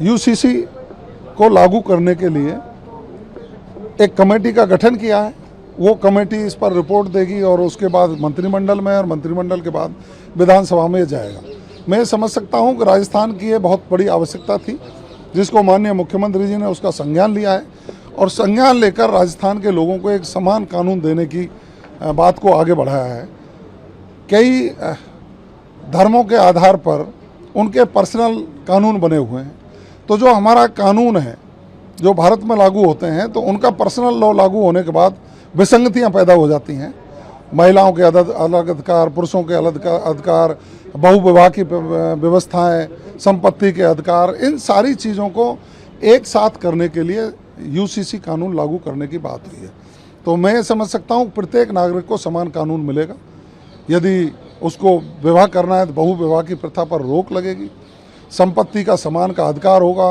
UCC को लागू करने के लिए एक कमेटी का गठन किया है। वो कमेटी इस पर रिपोर्ट देगी और उसके बाद मंत्रिमंडल में और मंत्रिमंडल के बाद विधानसभा में जाएगा। मैं समझ सकता हूं कि राजस्थान की ये बहुत बड़ी आवश्यकता थी, जिसको माननीय मुख्यमंत्री जी ने उसका संज्ञान लिया है और संज्ञान लेकर राजस्थान के लोगों को एक समान कानून देने की बात को आगे बढ़ाया है। कई धर्मों के आधार पर उनके पर्सनल कानून बने हुए हैं, तो जो हमारा कानून है जो भारत में लागू होते हैं तो उनका पर्सनल लॉ लागू होने के बाद विसंगतियां पैदा हो जाती हैं। महिलाओं के अलग अधिकार, पुरुषों के अलग अधिकार, बहुविवाह की व्यवस्थाएं, संपत्ति के अधिकार, इन सारी चीज़ों को एक साथ करने के लिए यूसीसी कानून लागू करने की बात हुई है। तो मैं समझ सकता हूँ प्रत्येक नागरिक को समान कानून मिलेगा। यदि उसको विवाह करना है तो बहुविवाह की प्रथा पर रोक लगेगी। संपत्ति का समान का अधिकार होगा,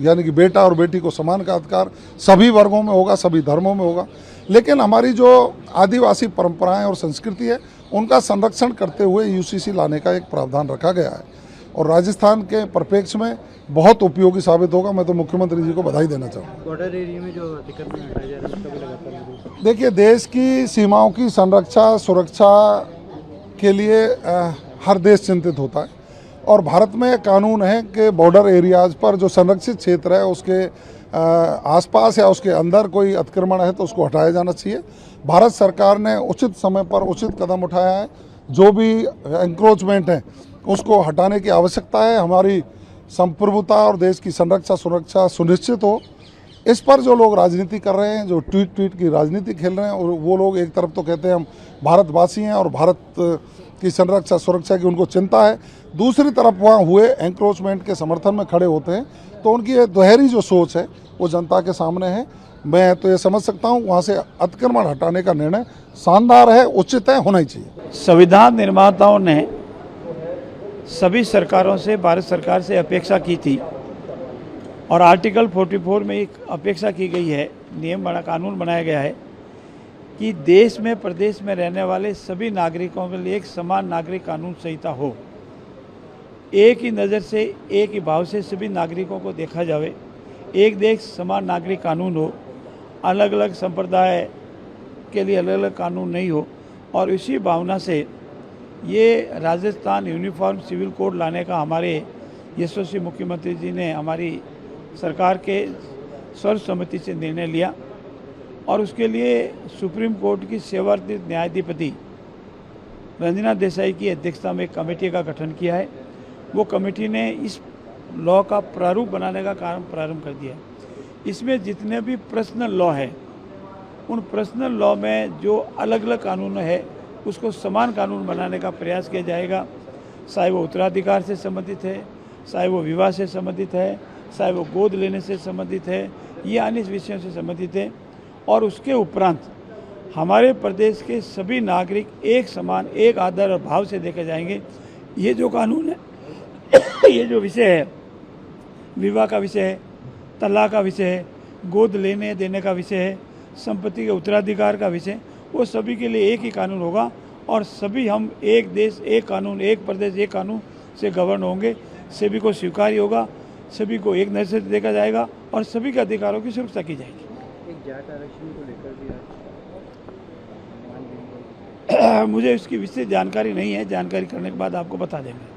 यानी कि बेटा और बेटी को समान का अधिकार सभी वर्गों में होगा, सभी धर्मों में होगा। लेकिन हमारी जो आदिवासी परंपराएं और संस्कृति है उनका संरक्षण करते हुए यूसीसी लाने का एक प्रावधान रखा गया है और राजस्थान के परिप्रेक्ष्य में बहुत उपयोगी साबित होगा। मैं तो मुख्यमंत्री जी को बधाई देना चाहूँगा। बॉर्डर एरिया में जो दिक्कत में हटाया जा रहा है उसका भी लगातार देखिए, देश की सीमाओं की संरक्षा सुरक्षा के लिए हर देश चिंतित होता है और भारत में कानून है कि बॉर्डर एरियाज पर जो संरक्षित क्षेत्र है उसके आसपास या उसके अंदर कोई अतिक्रमण है तो उसको हटाया जाना चाहिए। भारत सरकार ने उचित समय पर उचित कदम उठाया है। जो भी एंक्रोचमेंट है उसको हटाने की आवश्यकता है। हमारी संप्रभुता और देश की संरक्षा सुरक्षा सुनिश्चित हो, इस पर जो लोग राजनीति कर रहे हैं, जो ट्वीट की राजनीति खेल रहे हैं, और वो लोग एक तरफ तो कहते हैं हम भारतवासी हैं और भारत की संरक्षा सुरक्षा की उनको चिंता है, दूसरी तरफ वहाँ हुए एंक्रोचमेंट के समर्थन में खड़े होते हैं, तो उनकी ये दोहरी जो सोच है वो जनता के सामने है। मैं तो ये समझ सकता हूँ वहाँ से अतिक्रमण हटाने का निर्णय शानदार है, उचित है, होना ही चाहिए। संविधान निर्माताओं ने सभी सरकारों से, भारत सरकार से अपेक्षा की थी और आर्टिकल 44 में एक अपेक्षा की गई है, कानून बनाया गया है कि देश में प्रदेश में रहने वाले सभी नागरिकों के लिए एक समान नागरिक कानून संहिता हो। एक ही नज़र से, एक ही भाव से सभी नागरिकों को देखा जावे, एक देश समान नागरिक कानून हो, अलग अलग संप्रदाय के लिए अलग अलग कानून नहीं हो। और इसी भावना से ये राजस्थान यूनिफॉर्म सिविल कोड लाने का हमारे यशस्वी मुख्यमंत्री जी ने हमारी सरकार के सर्वसम्मति से निर्णय लिया और उसके लिए सुप्रीम कोर्ट की सेवानिवृत्त न्यायाधिपति रंजना देसाई की अध्यक्षता में एक कमेटी का गठन किया है। वो कमेटी ने इस लॉ का प्रारूप बनाने का काम प्रारंभ कर दिया है। इसमें जितने भी पर्सनल लॉ है उन पर्सनल लॉ में जो अलग अलग कानून है उसको समान कानून बनाने का प्रयास किया जाएगा, चाहे वो उत्तराधिकार से संबंधित है, चाहे वो विवाह से संबंधित है, चाहे वो गोद लेने से संबंधित है, ये अन्य विषयों से संबंधित है। और उसके उपरांत हमारे प्रदेश के सभी नागरिक एक समान, एक आदर और भाव से देखे जाएंगे। ये जो कानून है ये जो विषय है, विवाह का विषय है, तलाक का विषय है, गोद लेने देने का विषय है, संपत्ति के उत्तराधिकार का विषय, वो सभी के लिए एक ही कानून होगा और सभी हम एक देश एक कानून, एक प्रदेश एक कानून से गवर्न होंगे। सभी को स्वीकार्य होगा, सभी को एक नज़र से देखा जाएगा और सभी के अधिकारों की सुरक्षा की जाएगी। एक जाट आरक्षण को लेकर भी मुझे इसकी विशेष जानकारी नहीं है, जानकारी करने के बाद आपको बता देंगे।